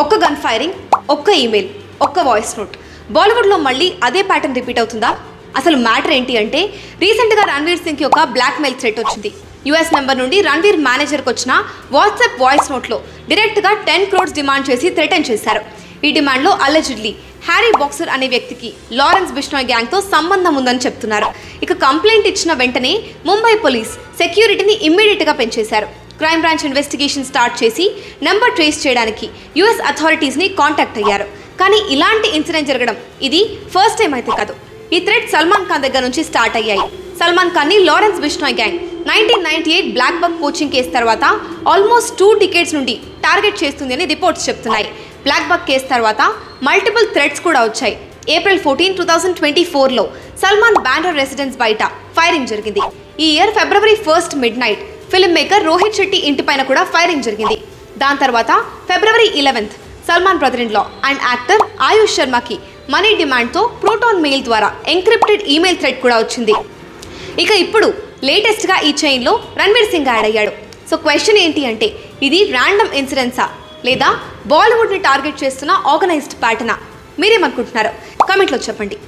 ఒక్క gun firing, ఒక్క email, ఒక్క వాయిస్ నోట్. బాలీవుడ్లో మళ్ళీ అదే ప్యాటర్న్ రిపీట్ అవుతుందా? అసలు మ్యాటర్ ఏంటి అంటే, రీసెంట్గా రణ్వీర్ సింగ్కి ఒక బ్లాక్మెయిల్ థ్రెట్ వచ్చింది. యుఎస్ నెంబర్ నుండి రణ్వీర్ మేనేజర్కి వచ్చిన వాట్సాప్ వాయిస్ నోట్లో డైరెక్ట్గా 10 crores డిమాండ్ చేసి థ్రెటన్ చేశారు. ఈ డిమాండ్లో అలెజిడ్లీ హ్యారీ బాక్సర్ అనే వ్యక్తికి లారెన్స్ బిష్నోయ్ గ్యాంగ్తో సంబంధం ఉందని చెప్తున్నారు. ఇక కంప్లైంట్ ఇచ్చిన వెంటనే ముంబై పోలీస్ సెక్యూరిటీని ఇమ్మీడియట్గా పెంచేశారు. క్రైమ్ బ్రాంచ్ ఇన్వెస్టిగేషన్ స్టార్ట్ చేసి నెంబర్ ట్రేస్ చేయడానికి యుఎస్ అథారిటీస్ని కాంటాక్ట్ అయ్యారు. కానీ ఇలాంటి ఇన్సిడెంట్ జరగడం ఇది ఫస్ట్ టైం అయితే కాదు. ఈ థ్రెట్ సల్మాన్ ఖాన్ దగ్గర నుంచి స్టార్ట్ అయ్యాయి. సల్మాన్ ఖాన్ని Lawrence Bishnoi gang 1998 black buck poaching case తర్వాత ఆల్మోస్ట్ 2 decades నుండి టార్గెట్ చేస్తుంది అని రిపోర్ట్స్ చెప్తున్నాయి. బ్లాక్ బక్ కేసు తర్వాత మల్టిపుల్ థ్రెట్స్ కూడా వచ్చాయి. April 14, 2024లో సల్మాన్ బాండ్రా రెసిడెన్స్ బయట ఫైరింగ్ జరిగింది. ఈ year February 1 midnight film maker Rohit Shetty ఇంటి పైన కూడా ఫైరింగ్ జరిగింది. దాని తర్వాత February 11 Salman brother in law and actor Ayush శర్మకి మనీ డిమాండ్తో ప్రోటాన్ మెయిల్ ద్వారా ఎన్క్రిప్టెడ్ ఈమెయిల్ థ్రెడ్ కూడా వచ్చింది. ఇక ఇప్పుడు లేటెస్ట్గా ఈ చైన్లో రణ్వీర్ సింగ్ యాడ్ అయ్యాడు. సో క్వశ్చన్ ఏంటి అంటే, ఇది ర్యాండమ్ ఇన్సిడెన్సా లేదా బాలీవుడ్ని టార్గెట్ చేస్తున్న ఆర్గనైజ్డ్ ప్యాటర్నా? మీరేమనుకుంటున్నారు? కామెంట్లో చెప్పండి.